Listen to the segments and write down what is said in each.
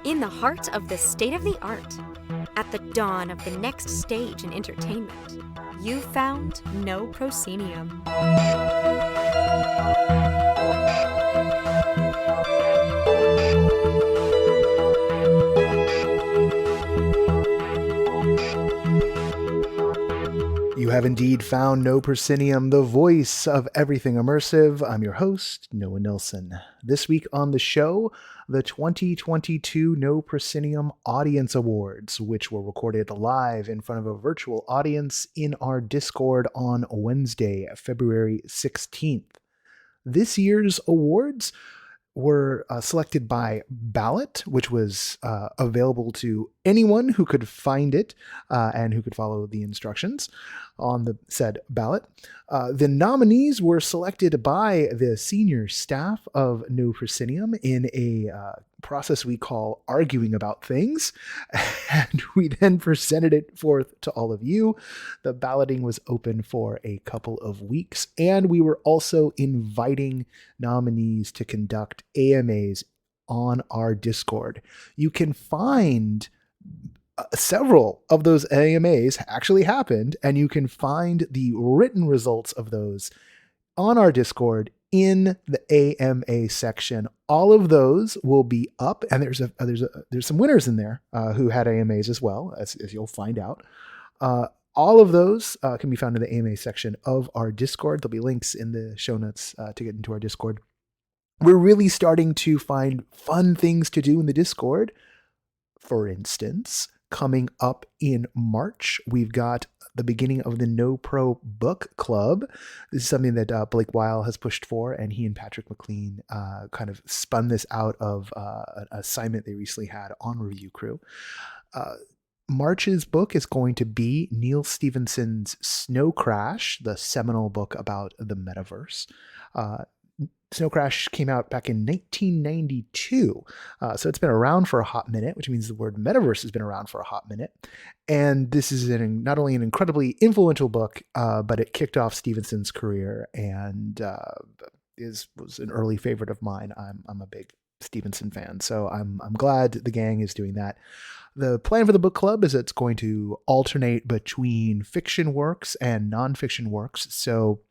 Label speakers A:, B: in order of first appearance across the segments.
A: In the heart of the state-of-the-art, at the dawn of the next stage in entertainment, you found No Proscenium.
B: You have indeed found No Proscenium, the voice of everything immersive. I'm your host, Noah Nilsson. This week on the show, the 2022 No Proscenium Audience Awards, which were recorded live in front of a virtual audience in our Discord on Wednesday, February 16th. This year's awards were selected by ballot, which was available to anyone who could find it and who could follow the instructions on the said ballot. The nominees were selected by the senior staff of No Proscenium in a process we call arguing about things, and we then presented it forth to all of you. The balloting was open for a couple of weeks, and we were also inviting nominees to conduct AMAs on our Discord. You can find several of those AMAs actually happened, and you can find the written results of those on our Discord in the AMA section. All of those will be up, and there's some winners in there who had AMAs as well, as you'll find out. All of those can be found in the AMA section of our Discord. There'll be links in the show notes to get into our Discord. We're really starting to find fun things to do in the Discord. For instance, coming up in March, we've got the beginning of the NoPro book club. This is something that Blake Weil has pushed for, and he and Patrick McLean kind of spun this out of an assignment they recently had on Review Crew. March's book is going to be Neil Stephenson's Snow Crash, the seminal book about the metaverse. Snow Crash came out back in 1992, so it's been around for a hot minute, which means the word metaverse has been around for a hot minute. And this is not only an incredibly influential book, but it kicked off Stephenson's career and was an early favorite of mine. I'm a big Stephenson fan, so I'm glad the gang is doing that. The plan for the book club is it's going to alternate between fiction works and nonfiction works. So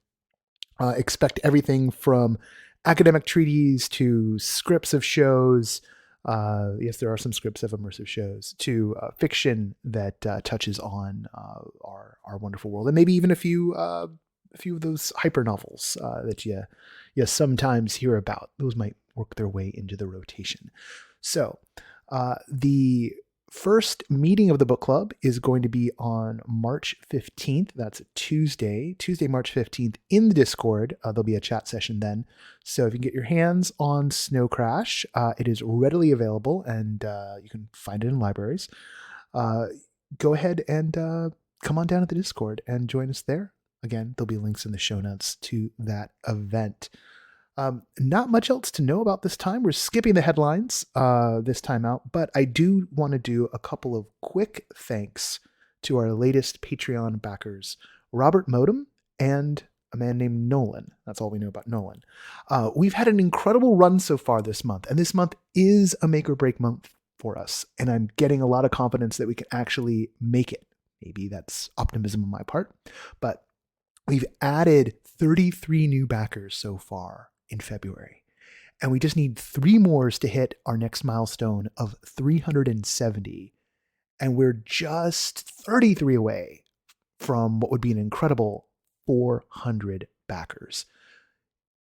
B: expect everything from academic treaties to scripts of shows. Yes, there are some scripts of immersive shows, to fiction that touches on our wonderful world, and maybe even a few of those hyper novels that you sometimes hear about. Those might work their way into the rotation. So the first meeting of the book club is going to be on March 15th. That's Tuesday, March 15th in the Discord. There'll be a chat session then. So if you can get your hands on Snow Crash, it is readily available, and you can find it in libraries. Go ahead and come on down to the Discord and join us there. Again, there'll be links in the show notes to that event. Not much else to know about this time. We're skipping the headlines this time out, but I do want to do a couple of quick thanks to our latest Patreon backers, Robert Modem and a man named Nolan. That's all we know about Nolan. We've had an incredible run so far this month, and this month is a make or break month for us, and I'm getting a lot of confidence that we can actually make it. Maybe that's optimism on my part, but we've added 33 new backers so far in February, and we just need 3 more to hit our next milestone of 370, and we're just 33 away from what would be an incredible 400 backers.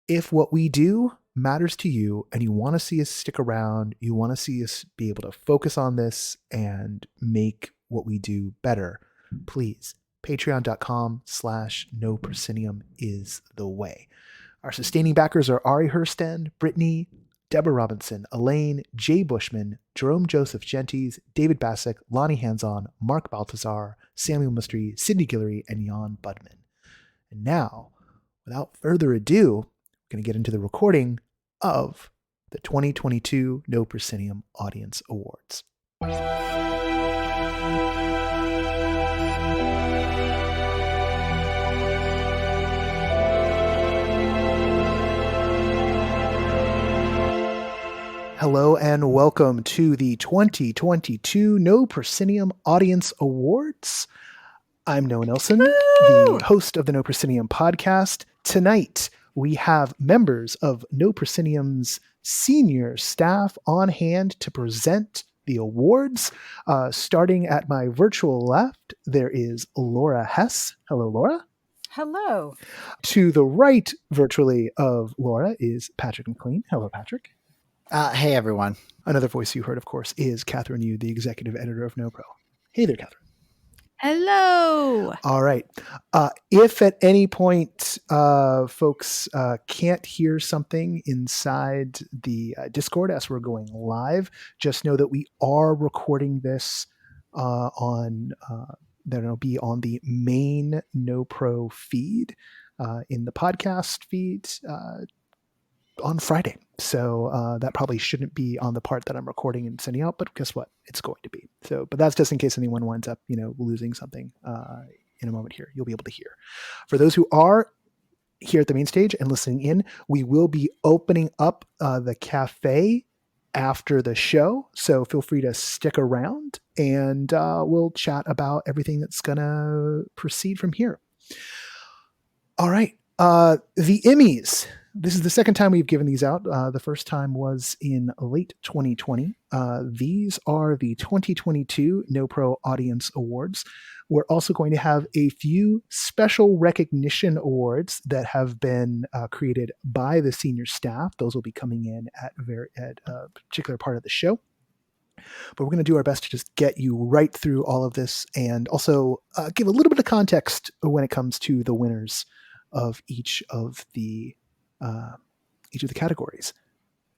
B: If what we do matters to you and you want to see us stick around, you want to see us be able to focus on this and make what we do better, please, patreon.com/NoProscenium is the way. Our sustaining backers are Ari Herstand, Brittany, Deborah Robinson, Elaine, Jay Bushman, Jerome Joseph Genties, David Bassick, Lonnie Hanson, Mark Baltazar, Samuel Mystery, Sidney Guillory, and Jan Budman. And now, without further ado, we're going to get into the recording of the 2022 No Proscenium Audience Awards. Hello and welcome to the 2022 No Proscenium Audience Awards. I'm Noah Nelson, the host of the No Proscenium podcast. Tonight, we have members of No Proscenium's senior staff on hand to present the awards. Starting at my virtual left, there is Laura Hess. Hello, Laura.
C: Hello.
B: To the right, virtually, of Laura is Patrick McLean. Hello, Patrick.
D: Hey, everyone.
B: Another voice you heard, of course, is Catherine Yu, the executive editor of NoPro. Hey there, Catherine.
C: Hello.
B: All right. If at any point folks can't hear something inside the Discord as we're going live, just know that we are recording this that'll be on the main NoPro feed in the podcast feed on Friday. So that probably shouldn't be on the part that I'm recording and sending out, but guess what? It's going to be. So, but that's just in case anyone winds up, losing something in a moment here. You'll be able to hear. For those who are here at the main stage and listening in, we will be opening up the cafe after the show. So feel free to stick around and we'll chat about everything that's going to proceed from here. All right. The Emmys. This is the second time we've given these out. The first time was in late 2020. These are the 2022 NoPro Audience Awards. We're also going to have a few special recognition awards that have been created by the senior staff. Those will be coming in at a particular part of the show. But we're going to do our best to just get you right through all of this and also give a little bit of context when it comes to the winners of each of the categories.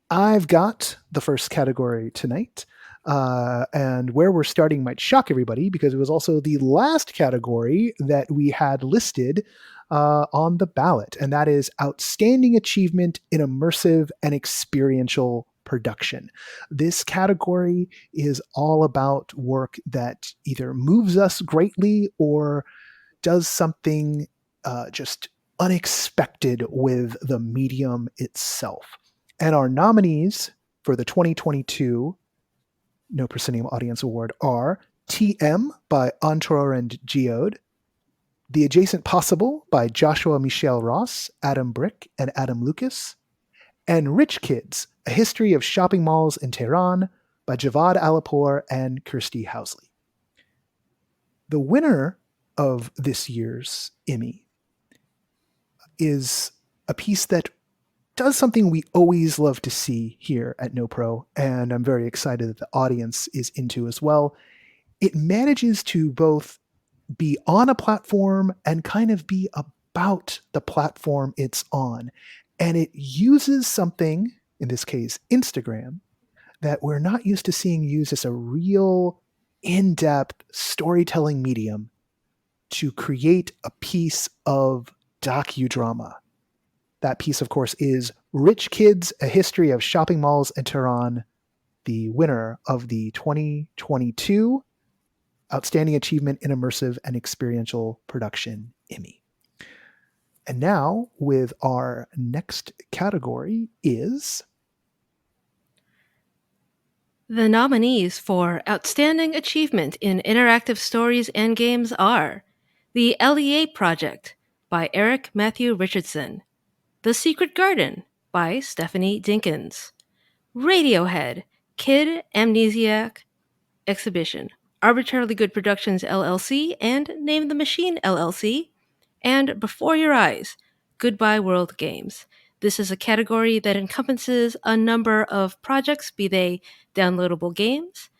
B: I've got the first category tonight, and where we're starting might shock everybody because it was also the last category that we had listed on the ballot, and that is Outstanding Achievement in Immersive and Experiential Production. This category is all about work that either moves us greatly or does something just unexpected with the medium itself. And our nominees for the 2022 No Proscenium Audience Award are TM by Antor and Geode, The Adjacent Possible by Joshua Michel Ross, Adam Brick, and Adam Lucas, and Rich Kids, A History of Shopping Malls in Tehran by Javad Alipur and Kirsty Housley. The winner of this year's Emmy is a piece that does something we always love to see here at NoPro, and I'm very excited that the audience is into as well. It manages to both be on a platform and kind of be about the platform it's on. And it uses something, in this case, Instagram, that we're not used to seeing used as a real in-depth storytelling medium to create a piece of docudrama. That piece, of course, is Rich Kids, A History of Shopping Malls in Tehran, the winner of the 2022 Outstanding Achievement in Immersive and Experiential Production Emmy. And now, with our next category is...
C: The nominees for Outstanding Achievement in Interactive Stories and Games are The LEA Project by Eric Matthew Richardson, The Secret Garden by Stephanie Dinkins, Radiohead, Kid Amnesiac Exhibition, Arbitrarily Good Productions LLC and Name the Machine LLC, and Before Your Eyes, Goodbye World Games. This is a category that encompasses a number of projects, be they downloadable games,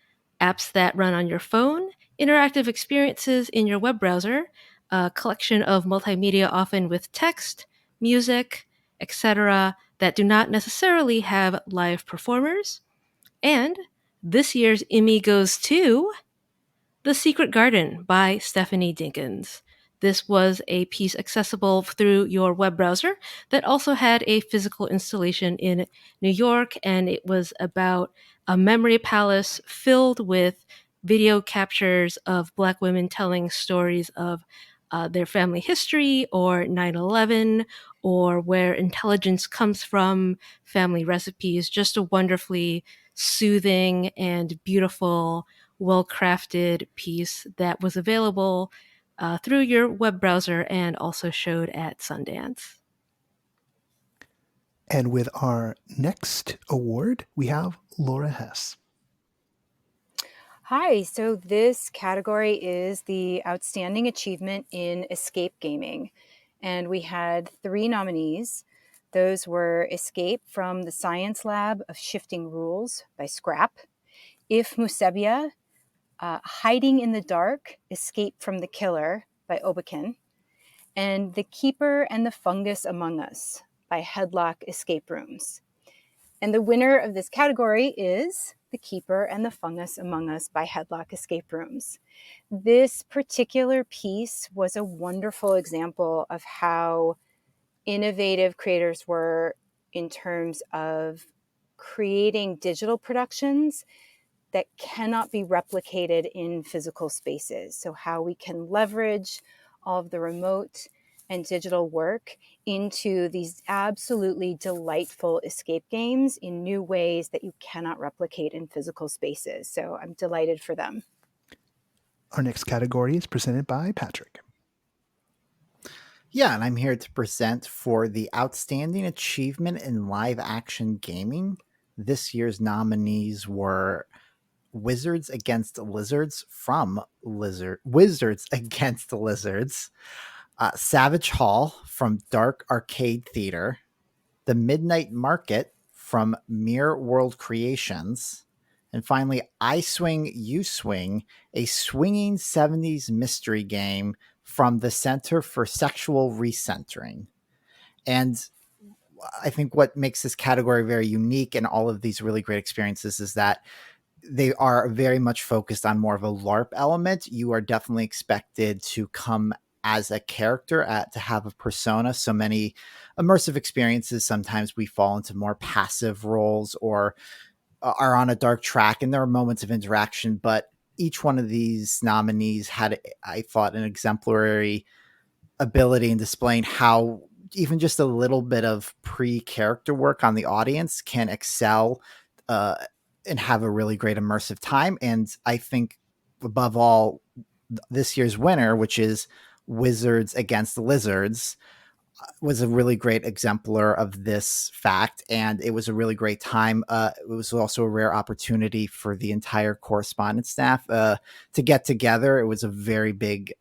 C: apps that run on your phone, interactive experiences in your web browser, a collection of multimedia often with text, music, etc., that do not necessarily have live performers. And this year's Emmy goes to The Secret Garden by Stephanie Dinkins. This was a piece accessible through your web browser that also had a physical installation in New York, and it was about a memory palace filled with video captures of Black women telling stories of their family history or 9/11 or Where Intelligence Comes From, Family Recipes, just a wonderfully soothing and beautiful, well-crafted piece that was available through your web browser and also showed at Sundance.
B: And with our next award, we have Laura Hess.
D: Hi, so this category is the Outstanding Achievement in Escape Gaming. And we had 3 nominees. Those were Escape from the Science Lab of Shifting Rules by Scrap, If Musebia, Hiding in the Dark, Escape from the Killer by Obakin, and The Keeper and the Fungus Among Us by Headlock Escape Rooms. And the winner of this category is The Keeper and the Fungus Among Us by Headlock Escape Rooms. This particular piece was a wonderful example of how innovative creators were in terms of creating digital productions that cannot be replicated in physical spaces. So how we can leverage all of the remote and digital work into these absolutely delightful escape games in new ways that you cannot replicate in physical spaces. So I'm delighted for them.
B: Our next category is presented by Patrick.
E: Yeah, and I'm here to present for the Outstanding Achievement in Live Action Gaming. This year's nominees were Wizards Against Lizards from Wizards Against Lizards, Savage Hall from Dark Arcade Theater, The Midnight Market from Mirror World Creations, and finally, I Swing, You Swing, a swinging 70s mystery game from the Center for Sexual Recentering. And I think what makes this category very unique and all of these really great experiences is that they are very much focused on more of a LARP element. You are definitely expected to come as a character, to have a persona. So many immersive experiences, sometimes we fall into more passive roles or are on a dark track, and there are moments of interaction, but each one of these nominees had, I thought, an exemplary ability in displaying how even just a little bit of pre-character work on the audience can excel and have a really great immersive time. And I think above all, this year's winner, which is Wizards Against the Lizards, was a really great exemplar of this fact, and it was a really great time. It was also a rare opportunity for the entire correspondence staff to get together. It was a very big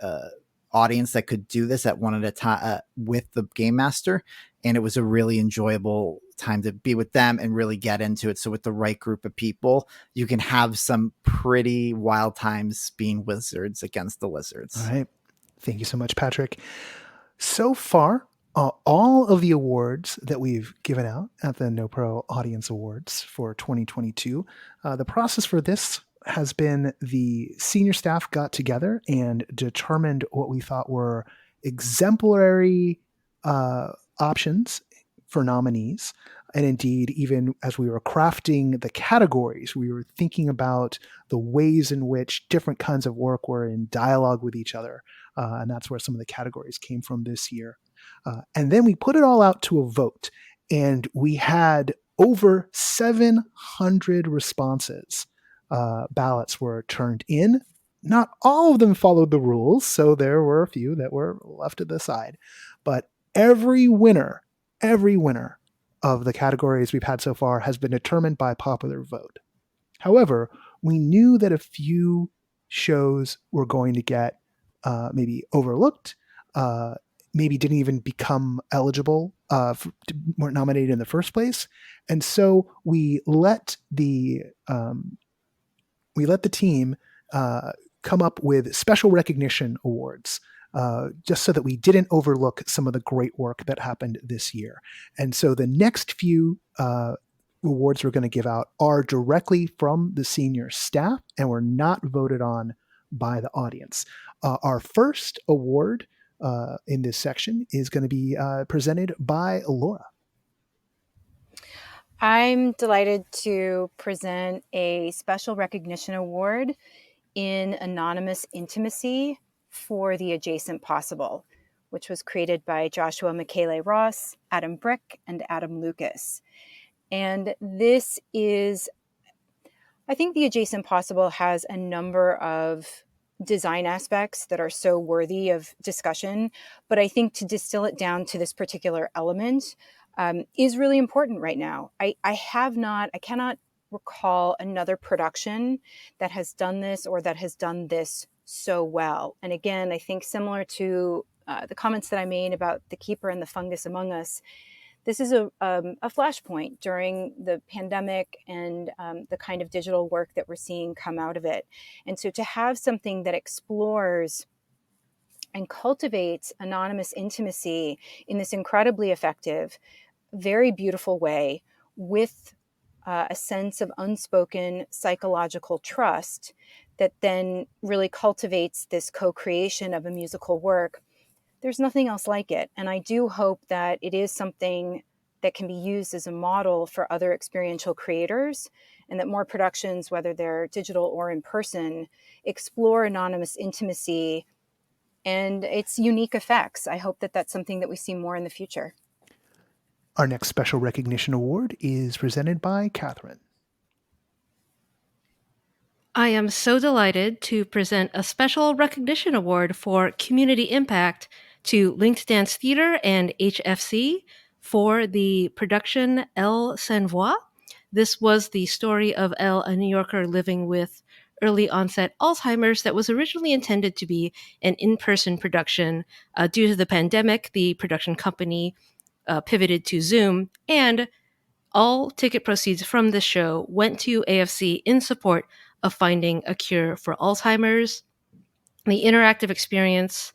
E: audience that could do this at one at a time with the game master, and it was a really enjoyable time to be with them and really get into it. So with the right group of people, you can have some pretty wild times being Wizards Against the Lizards.
B: All right. Thank you so much, Patrick. So far, all of the awards that we've given out at the NoPro Audience Awards for 2022, the process for this has been the senior staff got together and determined what we thought were exemplary options for nominees. And indeed, even as we were crafting the categories, we were thinking about the ways in which different kinds of work were in dialogue with each other. And that's where some of the categories came from this year. And then we put it all out to a vote, and we had over 700 responses. Ballots were turned in. Not all of them followed the rules, so there were a few that were left to the side. But every winner of the categories we've had so far has been determined by popular vote. However, we knew that a few shows were going to get maybe overlooked, maybe didn't even become eligible, weren't nominated in the first place, and so we let the team come up with special recognition awards, just so that we didn't overlook some of the great work that happened this year. And so the next few awards we're going to give out are directly from the senior staff and were not voted on by the audience. Our first award in this section is going to be presented by Laura.
D: I'm delighted to present a special recognition award in anonymous intimacy for the adjacent possible, which was created by Joshua Michele Ross, Adam Brick, and Adam Lucas. And this is, I think the Adjacent Possible has a number of design aspects that are so worthy of discussion, but I think to distill it down to this particular element is really important right now. I cannot recall another production that has done this or that has done this so well. And again, I think similar to the comments that I made about The Keeper and The Fungus Among Us, this is a flashpoint during the pandemic and the kind of digital work that we're seeing come out of it. And so to have something that explores and cultivates anonymous intimacy in this incredibly effective, very beautiful way with a sense of unspoken psychological trust that then really cultivates this co-creation of a musical work, there's nothing else like it. And I do hope that it is something that can be used as a model for other experiential creators, and that more productions, whether they're digital or in person, explore anonymous intimacy and its unique effects. I hope that that's something that we see more in the future.
B: Our next special recognition award is presented by Catherine.
C: I am so delighted to present a special recognition award for community impact to Linked Dance Theater and HFC for the production El Sanvoi. This was the story of Elle, a New Yorker living with early onset Alzheimer's that was originally intended to be an in-person production. Due to the pandemic, the production company pivoted to Zoom, and all ticket proceeds from the show went to AFC in support of finding a cure for Alzheimer's. The interactive experience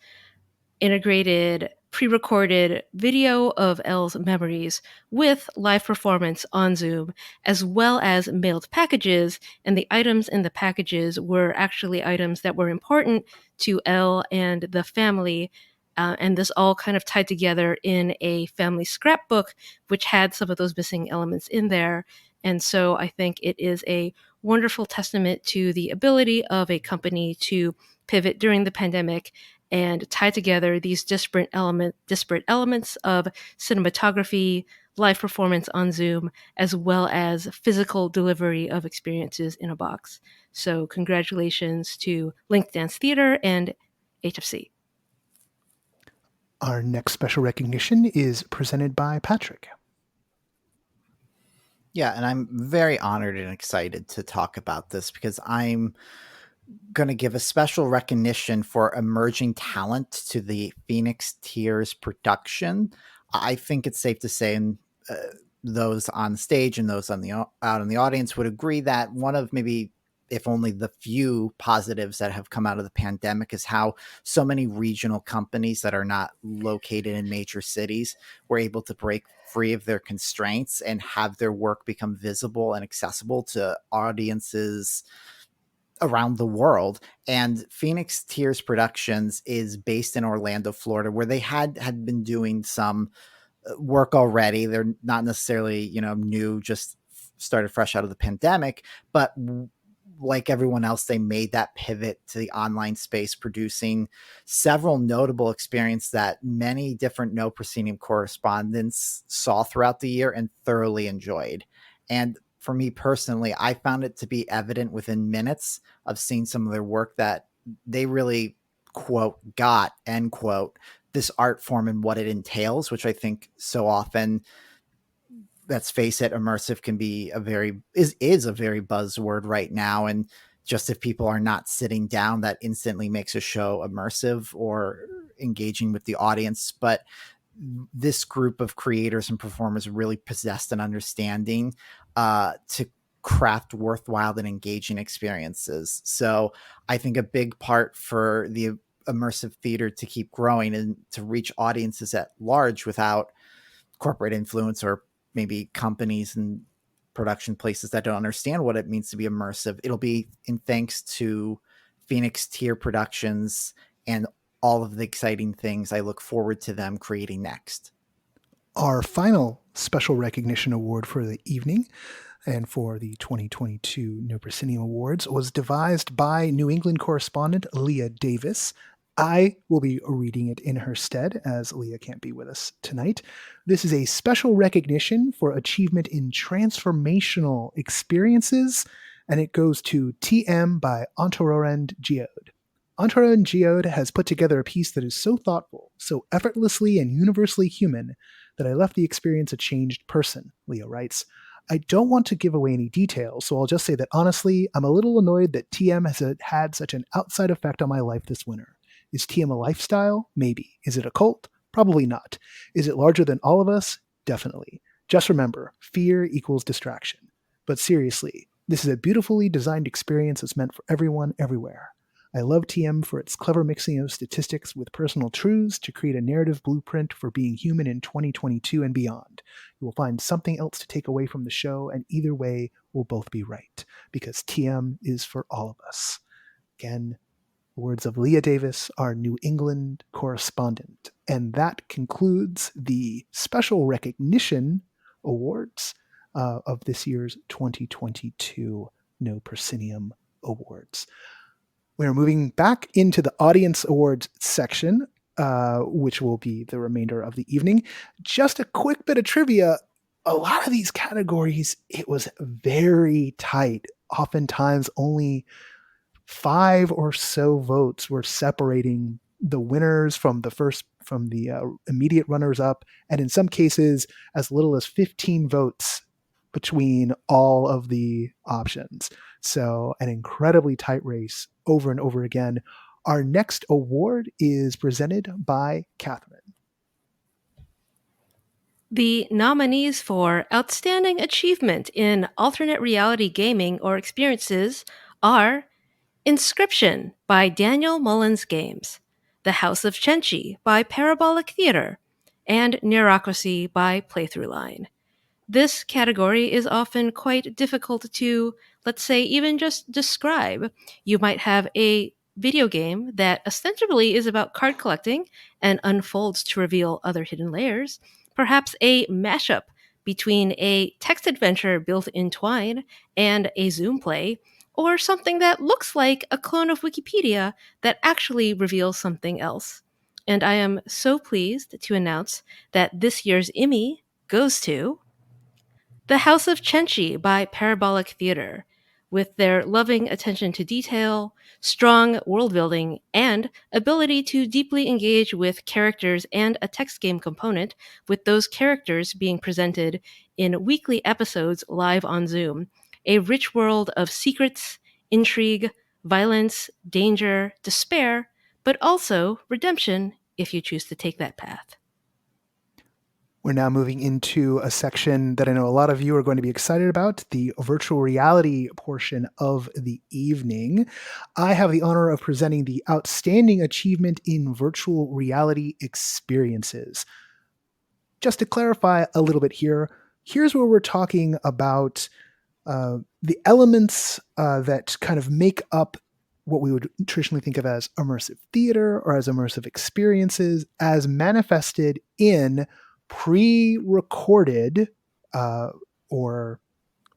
C: integrated pre-recorded video of Elle's memories with live performance on Zoom, as well as mailed packages, and the items in the packages were actually items that were important to Elle and the family. And this all kind of tied together in a family scrapbook, which had some of those missing elements in there. And so I think it is a wonderful testament to the ability of a company to pivot during the pandemic and tie together these disparate elements of cinematography, live performance on Zoom, as well as physical delivery of experiences in a box. So congratulations to Linked Dance Theater and HFC.
B: Our next special recognition is presented by Patrick.
E: Yeah, and I'm very honored and excited to talk about this because I'm going to give a special recognition for emerging talent to the Phoenix Tears production. I think it's safe to say, and those on stage and those on the out in the audience would agree, that one of maybe, if only the few positives that have come out of the pandemic is how so many regional companies that are not located in major cities were able to break free of their constraints and have their work become visible and accessible to audiences around the world. And Phoenix Tears Productions is based in Orlando, Florida, where they had been doing some work already. They're not necessarily, new, just started fresh out of the pandemic, but like everyone else, they made that pivot to the online space, producing several notable experiences that many different No Proscenium correspondents saw throughout the year and thoroughly enjoyed. And for me personally, I found it to be evident within minutes of seeing some of their work that they really, quote, got, end quote, this art form and what it entails, which I think so often, let's face it, immersive can be is a very buzzword right now. And just if people are not sitting down, that instantly makes a show immersive or engaging with the audience. But this group of creators and performers really possessed an understanding to craft worthwhile and engaging experiences. So I think a big part for the immersive theater to keep growing and to reach audiences at large without corporate influence or maybe companies and production places that don't understand what it means to be immersive, it'll be in thanks to Phoenix Tier Productions and all of the exciting things I look forward to them creating next.
B: Our final special recognition award for the evening and for the 2022 No Proscenium Awards was devised by New England correspondent Leah Davis I will be reading it in her stead, as Leah can't be with us tonight. This is a special recognition for achievement in transformational experiences, and it goes to TM by Antororend Geode. Antororend Geode has put together a piece that is so thoughtful, so effortlessly and universally human, that I left the experience a changed person, Leah writes. I don't want to give away any details, so I'll just say that honestly, I'm a little annoyed that TM has had such an outside effect on my life this winter. Is TM a lifestyle? Maybe. Is it a cult? Probably not. Is it larger than all of us? Definitely. Just remember, fear equals distraction. But seriously, this is a beautifully designed experience that's meant for everyone, everywhere. I love TM for its clever mixing of statistics with personal truths to create a narrative blueprint for being human in 2022 and beyond. You will find something else to take away from the show, and either way will both be right, because TM is for all of us. Again, words of Leah Davis, our New England correspondent. And that concludes the special recognition awards of this year's 2022 No Proscenium Awards. We're moving back into the audience awards section, which will be the remainder of the evening. Just a quick bit of trivia. A lot of these categories, it was very tight. Oftentimes only 5 or so votes were separating the winners from the immediate runners up, and in some cases as little as 15 votes between all of the options. So an incredibly tight race over and over again. Our next award is presented by Catherine.
C: The nominees for Outstanding Achievement in Alternate Reality Gaming or Experiences are Inscription by Daniel Mullins Games, The House of Chenchi by Parabolic Theater, and Neurocracy by Playthroughline. This category is often quite difficult to, let's say, even just describe. You might have a video game that ostensibly is about card collecting and unfolds to reveal other hidden layers, perhaps a mashup between a text adventure built in Twine and a Zoom play, or something that looks like a clone of Wikipedia that actually reveals something else. And I am so pleased to announce that this year's Emmy goes to The House of Chenchi by Parabolic Theater. With their loving attention to detail, strong world building, and ability to deeply engage with characters and a text game component, with those characters being presented in weekly episodes live on Zoom. A rich world of secrets, intrigue, violence, danger, despair, but also redemption if you choose to take that path.
B: We're now moving into a section that I know a lot of you are going to be excited about, the virtual reality portion of the evening. I have the honor of presenting the Outstanding Achievement in Virtual Reality Experiences. Just to clarify a little bit here, here's where we're talking about the elements that kind of make up what we would traditionally think of as immersive theater or as immersive experiences as manifested in pre-recorded or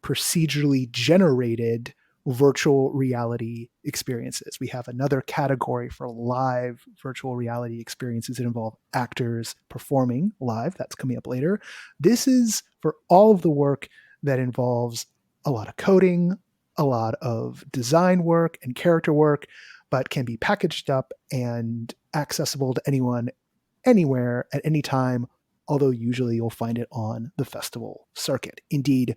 B: procedurally generated virtual reality experiences. We have another category for live virtual reality experiences that involve actors performing live. That's coming up later. This is for all of the work that involves a lot of coding, a lot of design work and character work, but can be packaged up and accessible to anyone, anywhere, at any time, although usually you'll find it on the festival circuit. Indeed,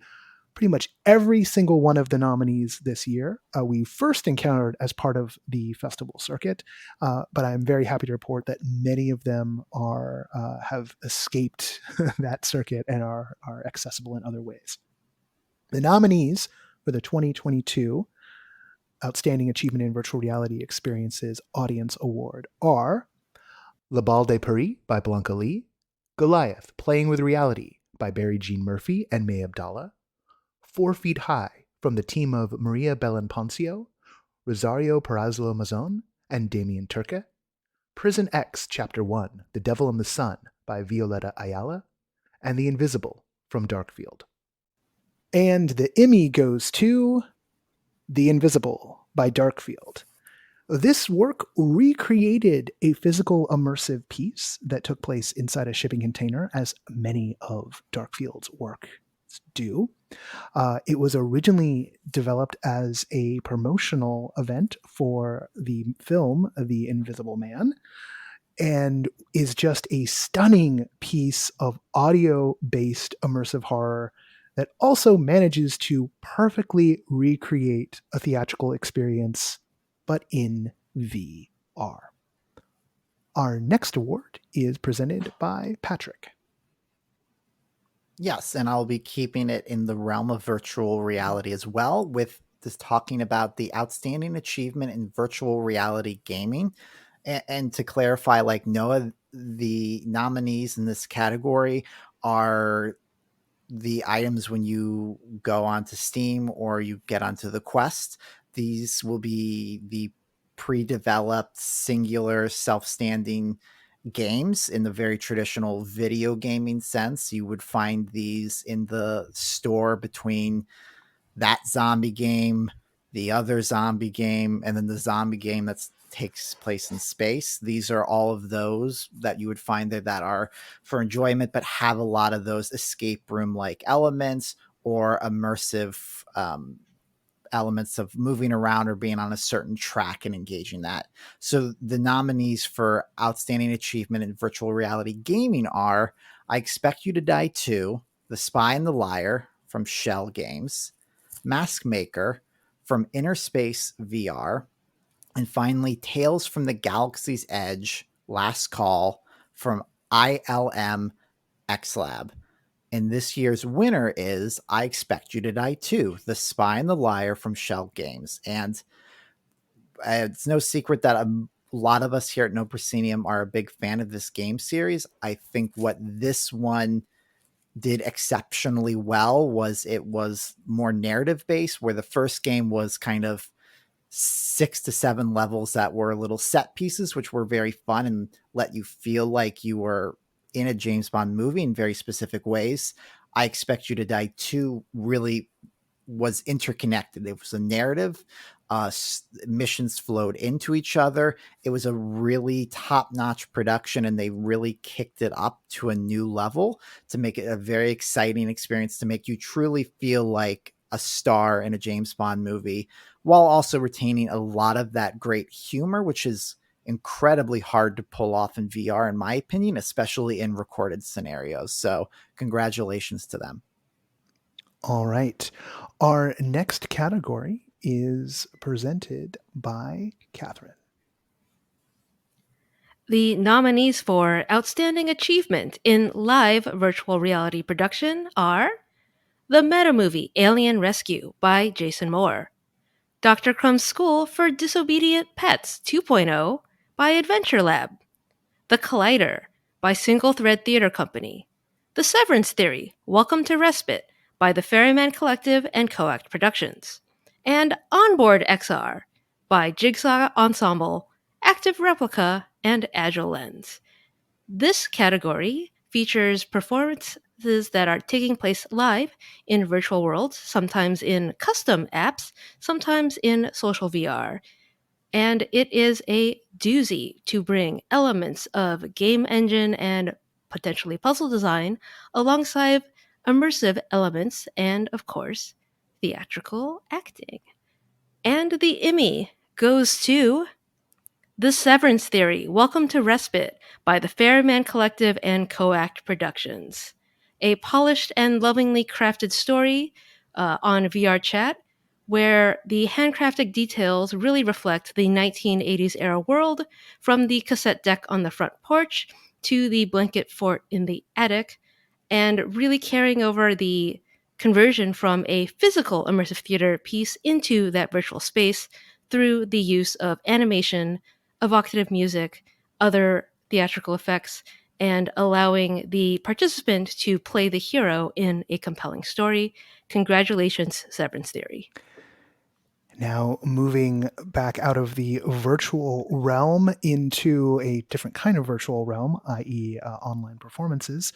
B: pretty much every single one of the nominees this year we first encountered as part of the festival circuit, but I'm very happy to report that many of them have escaped that circuit and are accessible in other ways. The nominees for the 2022 Outstanding Achievement in Virtual Reality Experiences Audience Award are La Balle de Paris by Blanca Lee, Goliath, Playing with Reality by Barry Jean Murphy and May Abdallah, 4 Feet High from the team of Maria Bellan-Poncio, Rosario Parazzo Mazon, and Damien Turca, Prison X Chapter 1, The Devil and the Sun by Violeta Ayala, and The Invisible from Darkfield. And the Emmy goes to The Invisible by Darkfield. This work recreated a physical immersive piece that took place inside a shipping container, as many of Darkfield's work do. It was originally developed as a promotional event for the film The Invisible Man, and is just a stunning piece of audio-based immersive horror that also manages to perfectly recreate a theatrical experience, but in VR. Our next award is presented by Patrick.
E: Yes, and I'll be keeping it in the realm of virtual reality as well, with this talking about the outstanding achievement in virtual reality gaming. And to clarify, like Noah, the nominees in this category are the items when you go onto Steam or you get onto the Quest. These will be the pre-developed, singular, self-standing games in the very traditional video gaming sense. You would find these in the store between that zombie game, the other zombie game, and then the zombie game that takes place in space. These are all of those that you would find there that are for enjoyment, but have a lot of those escape room like elements or immersive elements of moving around or being on a certain track and engaging that. So the nominees for Outstanding Achievement in Virtual Reality Gaming are I Expect You to Die 2, The Spy and the Liar from Shell Games, Mask Maker from Inner Space VR, and finally Tales from the Galaxy's Edge, Last Call from ILM XLab. And this year's winner is I Expect You to Die 2, The Spy and the Liar from Shell Games. And it's no secret that a lot of us here at No Proscenium are a big fan of this game series. I think what this one did exceptionally well was it was more narrative based, where the first game was kind of 6 to 7 levels that were little set pieces, which were very fun and let you feel like you were in a James Bond movie in very specific ways. I Expect You to Die 2 really was interconnected. It was a narrative. Missions flowed into each other. It was a really top-notch production, and they really kicked it up to a new level to make it a very exciting experience, to make you truly feel like a star in a James Bond movie, while also retaining a lot of that great humor, which is incredibly hard to pull off in VR, in my opinion, especially in recorded scenarios. So congratulations to them.
B: All right. Our next category is presented by Catherine.
C: The nominees for Outstanding Achievement in Live Virtual Reality Production are the meta movie Alien Rescue by Jason Moore, Dr. Crumb's School for Disobedient Pets 2.0 by Adventure Lab, The Collider by Single Thread Theater Company, The Severance Theory, Welcome to Respite by the Ferryman Collective and Coact Productions, and Onboard XR by Jigsaw Ensemble, Active Replica, and Agile Lens. This category features performances that are taking place live in virtual worlds, sometimes in custom apps, sometimes in social VR. And it is a doozy to bring elements of game engine and potentially puzzle design alongside immersive elements and, of course, theatrical acting. And the Emmy goes to The Severance Theory, Welcome to Respite by the Ferryman Collective and Coact Productions. A polished and lovingly crafted story on VR chat where the handcrafted details really reflect the 1980s era world, from the cassette deck on the front porch to the blanket fort in the attic, and really carrying over the conversion from a physical immersive theater piece into that virtual space through the use of animation, evocative music, other theatrical effects, and allowing the participant to play the hero in a compelling story. Congratulations, Severance Theory.
B: Now, moving back out of the virtual realm into a different kind of virtual realm, i.e., online performances,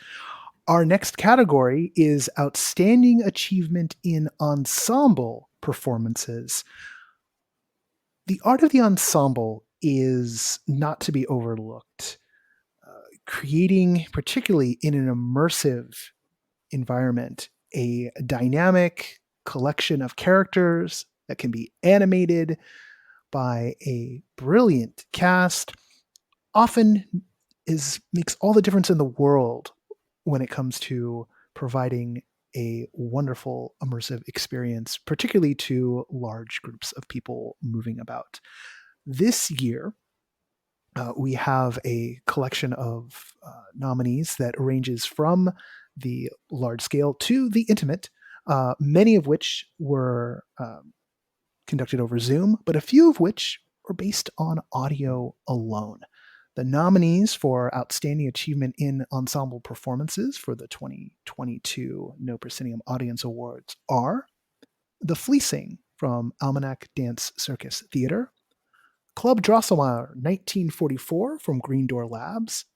B: our next category is Outstanding Achievement in Ensemble Performances. The art of the ensemble is not to be overlooked. Creating, particularly in an immersive environment, a dynamic collection of characters that can be animated by a brilliant cast often makes all the difference in the world when it comes to providing a wonderful immersive experience, particularly to large groups of people moving about. This year, we have a collection of nominees that ranges from the large scale to the intimate, many of which were conducted over Zoom, but a few of which were based on audio alone. The nominees for Outstanding Achievement in Ensemble Performances for the 2022 No Proscenium Audience Awards are The Fleecing from Almanac Dance Circus Theater, Club Drosselmeyer 1944 from Green Door Labs,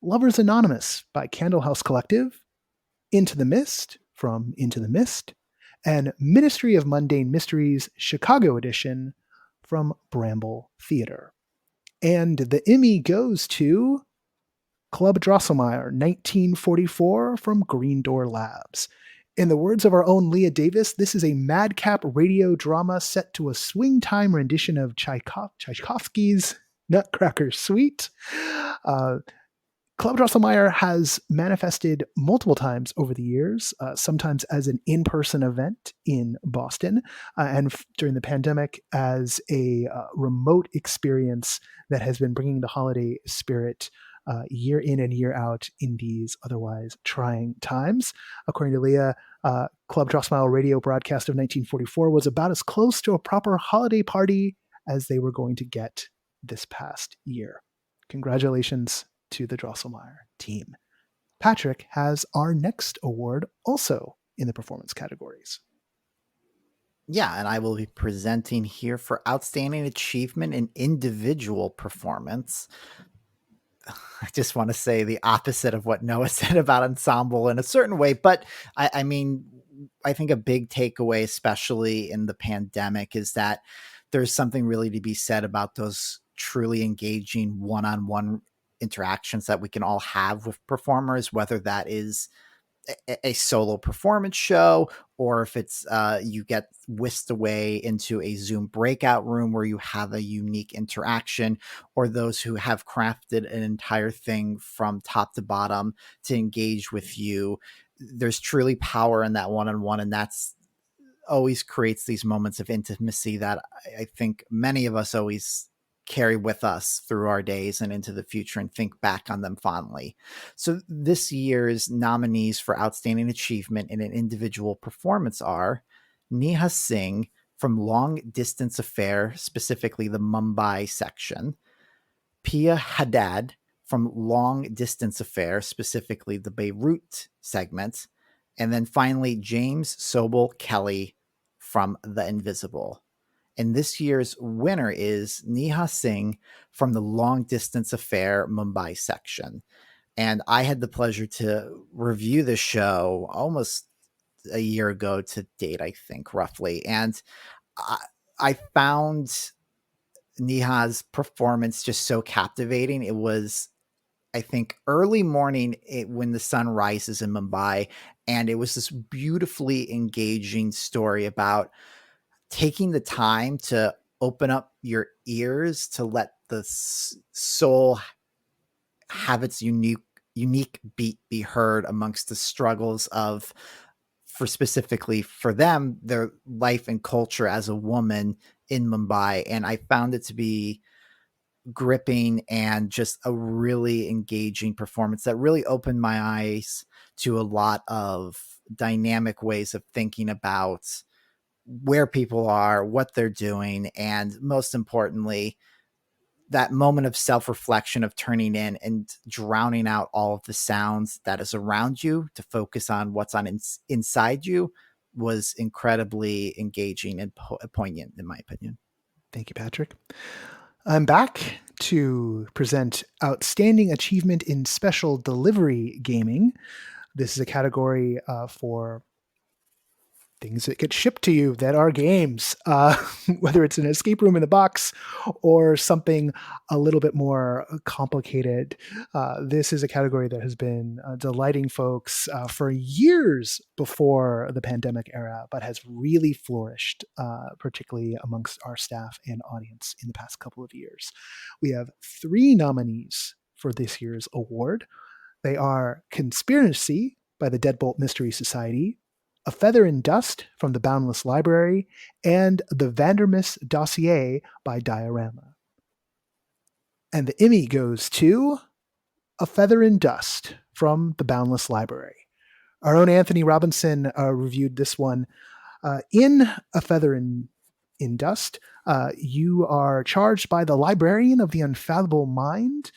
B: Lovers Anonymous by Candlehouse Collective, Into the Mist from Into the Mist, and Ministry of Mundane Mysteries Chicago Edition from Bramble Theater. And the Emmy goes to Club Drosselmeyer 1944 from Green Door Labs. In the words of our own Leah Davis, this is a madcap radio drama set to a swing time rendition of Tchaikovsky's Nutcracker Suite. Club Drosselmeyer has manifested multiple times over the years, sometimes as an in-person event in Boston, and during the pandemic as a remote experience that has been bringing the holiday spirit year in and year out in these otherwise trying times. According to Leah, Club Drosselmeyer radio broadcast of 1944 was about as close to a proper holiday party as they were going to get this past year. Congratulations to the Drosselmeyer team. Patrick has our next award also in the performance categories.
E: Yeah, and I will be presenting here for Outstanding Achievement in Individual Performance. I just want to say the opposite of what Noah said about Ensemble in a certain way, but I mean, I think a big takeaway, especially in the pandemic, is that there's something really to be said about those truly engaging one-on-one interactions that we can all have with performers, whether that is a solo performance show, or if it's you get whisked away into a Zoom breakout room where you have a unique interaction, or those who have crafted an entire thing from top to bottom to engage with you. There's truly power in that one-on-one, and that's always creates these moments of intimacy that I think many of us always carry with us through our days and into the future and think back on them fondly. So this year's nominees for Outstanding Achievement in an Individual Performance are Neha Singh from Long Distance Affair, specifically the Mumbai section, Pia Haddad from Long Distance Affair, specifically the Beirut segment, and then finally James Sobel Kelly from The Invisible. And this year's winner is Neha Singh from the Long Distance Affair Mumbai section. And I had the pleasure to review the show almost a year ago to date, I think, roughly. And I found Neha's performance just so captivating. It was, I think, early morning when the sun rises in Mumbai. And it was this beautifully engaging story about taking the time to open up your ears to let the soul have its unique beat be heard amongst the struggles of, for specifically for them, their life and culture as a woman in Mumbai. And I found it to be gripping and just a really engaging performance that really opened my eyes to a lot of dynamic ways of thinking about where people are, what they're doing, and most importantly, that moment of self-reflection of turning in and drowning out all of the sounds that is around you to focus on what's inside you was incredibly engaging and poignant, in my opinion.
B: Thank you, Patrick. I'm back to present Outstanding Achievement in Special Delivery Gaming. This is a category for things that get shipped to you that are games, whether it's an escape room in the box or something a little bit more complicated. This is a category that has been delighting folks for years before the pandemic era, but has really flourished, particularly amongst our staff and audience in the past couple of years. We have 3 nominees for this year's award. They are Conspiracy by the Deadbolt Mystery Society, A Feather in Dust from the Boundless Library, and The Vandermis Dossier by Diorama. And the Emmy goes to A Feather in Dust from the Boundless Library. Our own Anthony Robinson reviewed this one. In A Feather in Dust, you are charged by the librarian of the unfathomable mind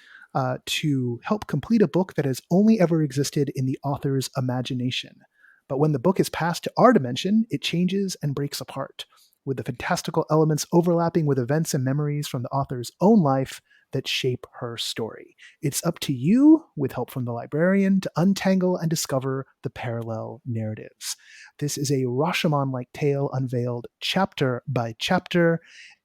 B: to help complete a book that has only ever existed in the author's imagination. But when the book is passed to our dimension, it changes and breaks apart, with the fantastical elements overlapping with events and memories from the author's own life that shape her story. It's up to you, with help from the librarian, to untangle and discover the parallel narratives. This is a Rashomon-like tale unveiled chapter by chapter,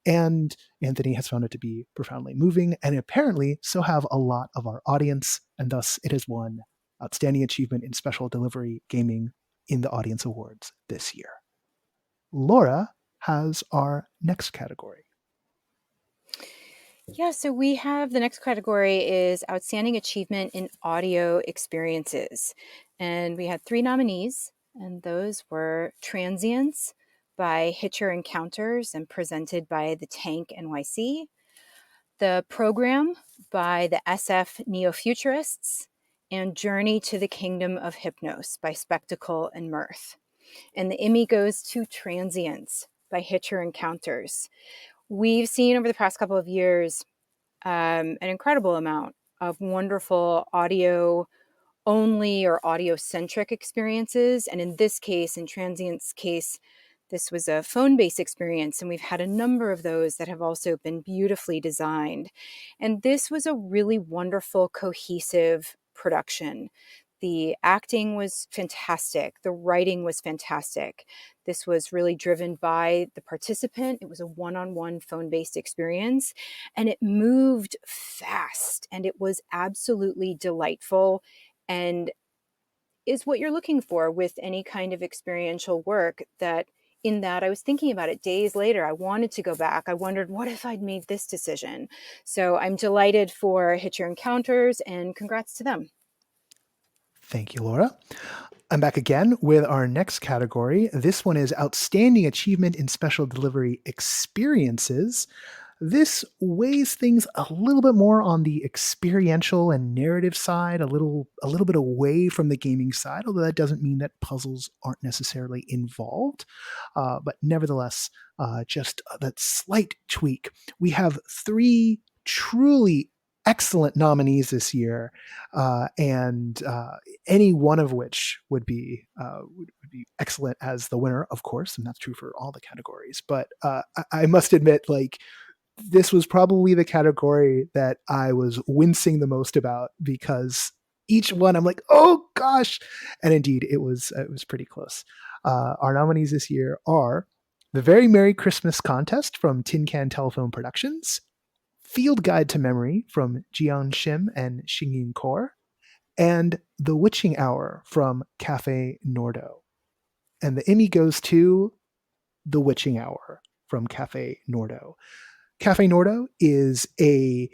B: and Anthony has found it to be profoundly moving, and apparently so have a lot of our audience, and thus it has won Outstanding Achievement in Special Delivery Gaming in the Audience Awards this year. Laura has our next category.
D: Yeah, so we have the next category is Outstanding Achievement in Audio Experiences. And we had 3 nominees, and those were Transients by Hitcher Encounters and presented by the Tank NYC, The Program by the SF Neo-Futurists, and Journey to the Kingdom of Hypnos by Spectacle and Mirth. And the Emmy goes to Transients by Hitcher Encounters. We've seen over the past couple of years an incredible amount of wonderful audio only or audio centric experiences. And in this case, in Transient's case, this was a phone-based experience, and we've had a number of those that have also been beautifully designed. And this was a really wonderful, cohesive production. The acting was fantastic. The writing was fantastic. This was really driven by the participant. It was a one-on-one phone-based experience, and it moved fast, and it was absolutely delightful and is what you're looking for with any kind of experiential work. That in that I was thinking about it days later. I wanted to go back. I wondered, what if I'd made this decision? So I'm delighted for Hitcher Encounters, and congrats to them.
B: Thank you, Laura. I'm back again with our next category. This one is Outstanding Achievement in Special Delivery Experiences. This weighs things a little bit more on the experiential and narrative side, a little bit away from the gaming side, although that doesn't mean that puzzles aren't necessarily involved. But nevertheless, just that slight tweak. We have 3 truly excellent nominees this year, and any one of which would be excellent as the winner, of course, and that's true for all the categories. But I must admit, this was probably the category that I was wincing the most about, because each one I'm like, oh gosh, and indeed it was pretty close. Our nominees this year are The Very Merry Christmas Contest from Tin Can Telephone Productions, Field Guide to Memory from Jian Shim and Xingyin Kor, and The Witching Hour from Cafe Nordo. And the Emmy goes to The Witching Hour from Cafe Nordo. Cafe Nordo is a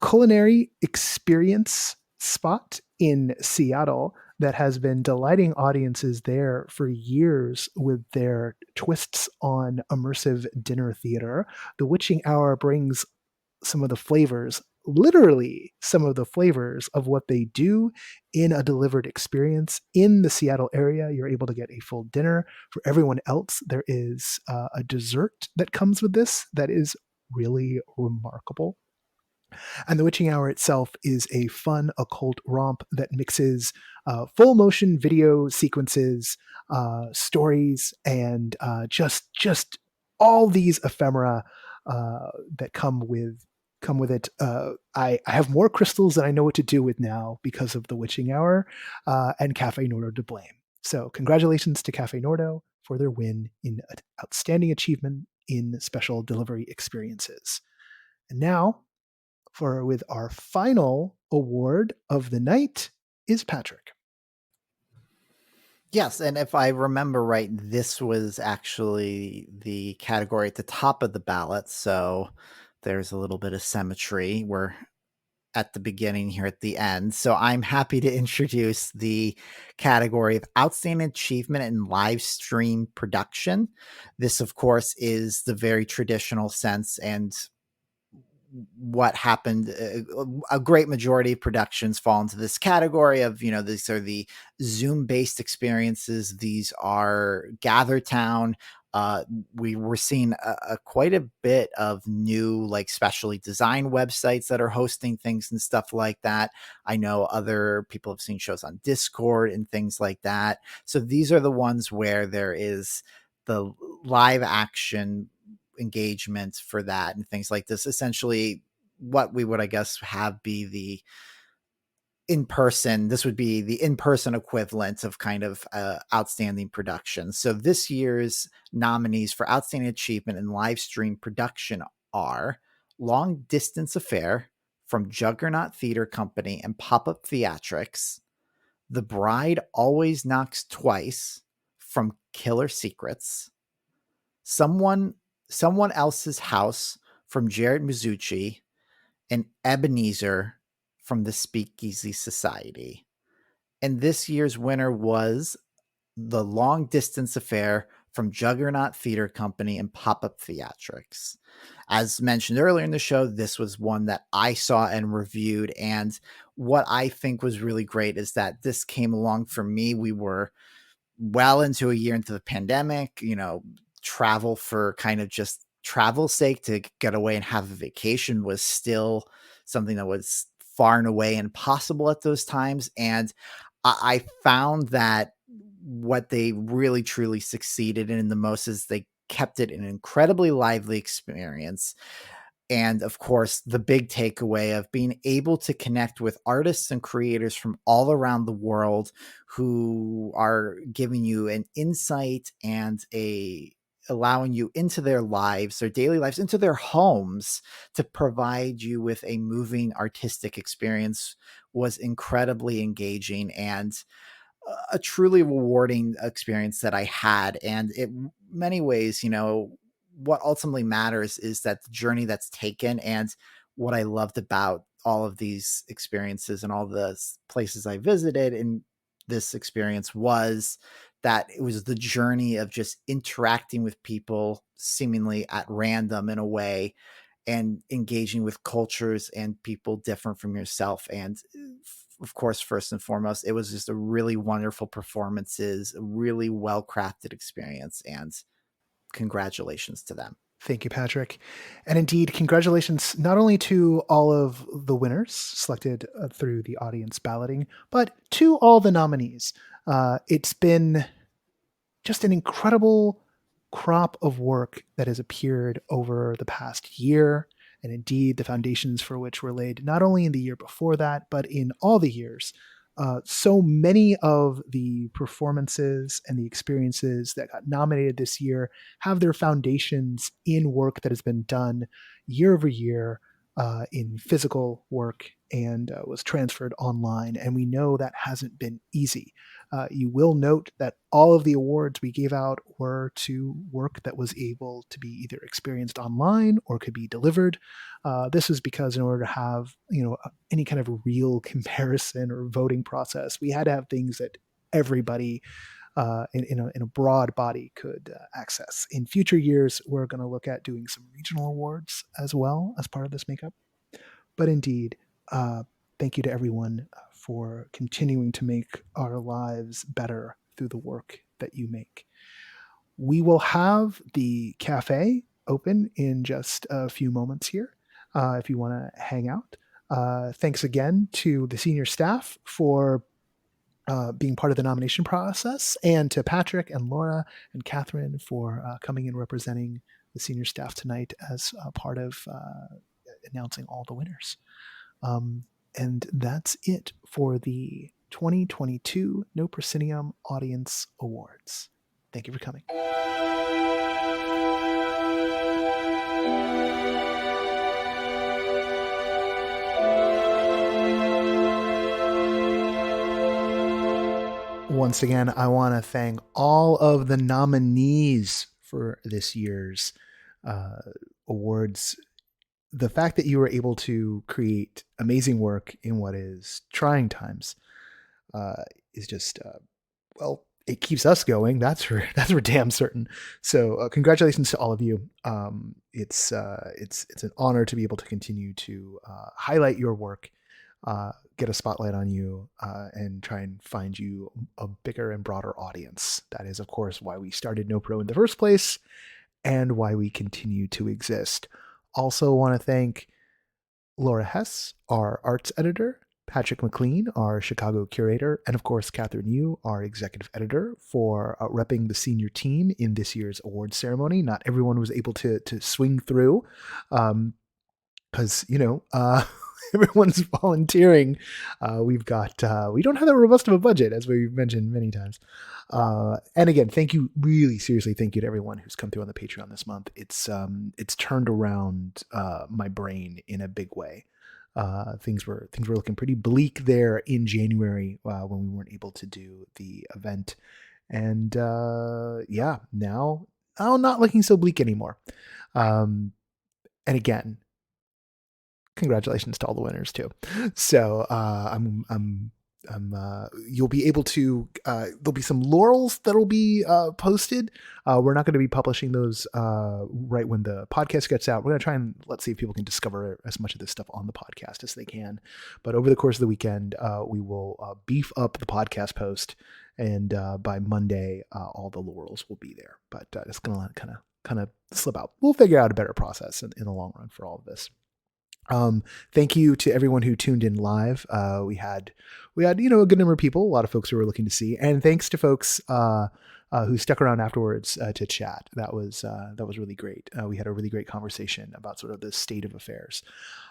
B: culinary experience spot in Seattle that has been delighting audiences there for years with their twists on immersive dinner theater. The Witching Hour brings some of the flavors, literally some of the flavors of what they do in a delivered experience in the Seattle area. You're able to get a full dinner. For everyone else, there is a dessert that comes with this that is really remarkable. And The Witching Hour itself is a fun occult romp that mixes full motion video sequences, stories, and just all these ephemera that come with it. I have more crystals than I know what to do with now because of The Witching Hour and Cafe Nordo to blame. So congratulations to Cafe Nordo for their win in Outstanding Achievement in Special Delivery Experiences. And now, with our final award of the night is Patrick.
E: Yes, and if I remember right, this was actually the category at the top of the ballot, so there's a little bit of symmetry. We're at the beginning here at the end. So I'm happy to introduce the category of Outstanding Achievement in Live Stream Production. This, of course, is the very traditional sense and what happened. A great majority of productions fall into this category of, these are the Zoom based experiences. These are Gather Town. We were seeing quite a bit of new, like, specially designed websites that are hosting things and stuff like that. I know other people have seen shows on Discord and things like that. So these are the ones where there is the live action engagement for that and things like this. Essentially, what we would, I guess, have be the in-person, this would be the in-person equivalent of kind of outstanding production. So this year's nominees for Outstanding Achievement in Live Stream Production are Long Distance Affair from Juggernaut Theater Company and Pop-Up Theatrics, The Bride Always Knocks Twice from Killer Secrets, Someone Else's House from Jared Mizuchi, and Ebenezer from the Speakeasy Society. And this year's winner was The Long Distance Affair from Juggernaut Theater Company and Pop-Up Theatrics. As mentioned earlier in the show, this was one that I saw and reviewed. And what I think was really great is that this came along for me. We were well into a year into the pandemic, travel for kind of just travel's sake to get away and have a vacation was still something that was far and away impossible at those times. And I found that what they really truly succeeded in the most is they kept it an incredibly lively experience. And of course, the big takeaway of being able to connect with artists and creators from all around the world who are giving you an insight and allowing you into their lives, their daily lives, into their homes to provide you with a moving artistic experience was incredibly engaging and a truly rewarding experience that I had. And in many ways, what ultimately matters is that the journey that's taken. And what I loved about all of these experiences and all the places I visited in this experience was that it was the journey of just interacting with people seemingly at random in a way and engaging with cultures and people different from yourself. And of course, first and foremost, it was just a really wonderful performances, a really well-crafted experience, and congratulations to them.
B: Thank you, Patrick. And indeed, congratulations not only to all of the winners selected through the audience balloting, but to all the nominees. It's been just an incredible crop of work that has appeared over the past year, and indeed the foundations for which were laid not only in the year before that, but in all the years. So many of the performances and the experiences that got nominated this year have their foundations in work that has been done year over year in physical work and was transferred online. And we know that hasn't been easy. You will note that all of the awards we gave out were to work that was able to be either experienced online or could be delivered. This is because in order to have any kind of real comparison or voting process, we had to have things that everybody in a broad body could access. In future years, we're going to look at doing some regional awards as well as part of this makeup. But indeed, thank you to everyone for continuing to make our lives better through the work that you make. We will have the cafe open in just a few moments here if you want to hang out. Thanks again to the senior staff for being part of the nomination process, and to Patrick and Laura and Catherine for coming and representing the senior staff tonight as part of announcing all the winners. And that's it for the 2022 No Proscenium Audience Awards. Thank you for coming. Once again, I want to thank all of the nominees for this year's awards. The fact that you were able to create amazing work in what is trying times is just, well, it keeps us going. That's for damn certain. So congratulations to all of you. It's an honor to be able to continue to highlight your work, get a spotlight on you, and try and find you a bigger and broader audience. That is, of course, why we started NoPro in the first place and why we continue to exist. Also want to thank Laura Hess, our arts editor, Patrick McLean, our Chicago curator, and of course, Catherine Yu, our executive editor, for repping the senior team in this year's awards ceremony. Not everyone was able to swing through because, everyone's volunteering. We don't have that robust of a budget, as we've mentioned many times. And again, thank you, really seriously, thank you to everyone who's come through on the Patreon this month. It's turned around my brain in a big way. Things were looking pretty bleak there in January when we weren't able to do the event, and now not looking so bleak anymore. And again, congratulations to all the winners too. So you'll be able to, there'll be some laurels that'll be posted. We're not going to be publishing those right when the podcast gets out. We're going to try and let's see if people can discover as much of this stuff on the podcast as they can. But over the course of the weekend, we will beef up the podcast post, and by Monday, all the laurels will be there. But it's going to kind of slip out. We'll figure out a better process in the long run for all of this. Thank you to everyone who tuned in live. We had a good number of people, a lot of folks who were looking to see, and thanks to folks who stuck around afterwards to chat. That was really great. We had a really great conversation about sort of the state of affairs.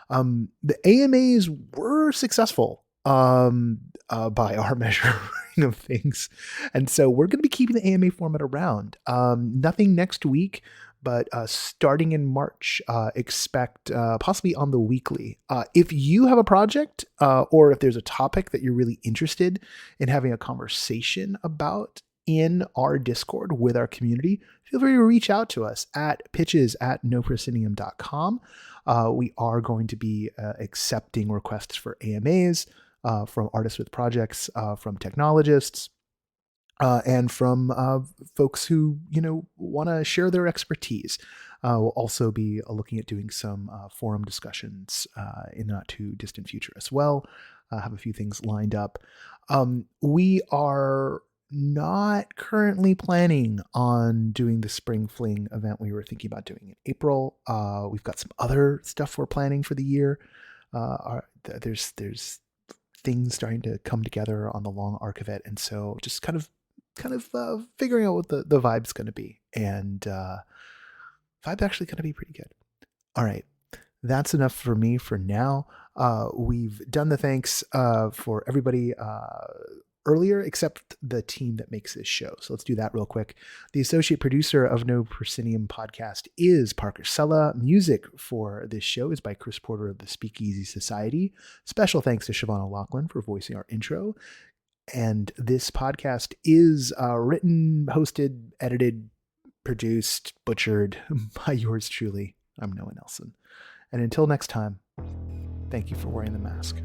B: The AMAs were successful by our measure of things, and so we're going to be keeping the AMA format around. Nothing next week. But starting in March, expect possibly on the weekly. If you have a project or if there's a topic that you're really interested in having a conversation about in our Discord with our community, feel free to reach out to us at pitches@noproscenium.com. We are going to be accepting requests for AMAs from artists with projects, from technologists, and from folks who want to share their expertise. We'll also be looking at doing some forum discussions in the not too distant future as well. Have a few things lined up. We are not currently planning on doing the Spring Fling event we were thinking about doing in April. We've got some other stuff we're planning for the year. There's things starting to come together on the long arc of it, and so just kind of figuring out what the vibe's going to be, and vibe's actually going to be pretty good. All right, that's enough for me for now. We've done the thanks for everybody earlier, except the team that makes this show. So let's do that real quick. The associate producer of No Proscenium podcast is Parker Sella. Music for this show is by Chris Porter of the Speakeasy Society. Special thanks to Siobhan O'Loughlin for voicing our intro. And this podcast is written, hosted, edited, produced, butchered by yours truly. I'm Noah Nelson. And until next time, thank you for wearing the mask.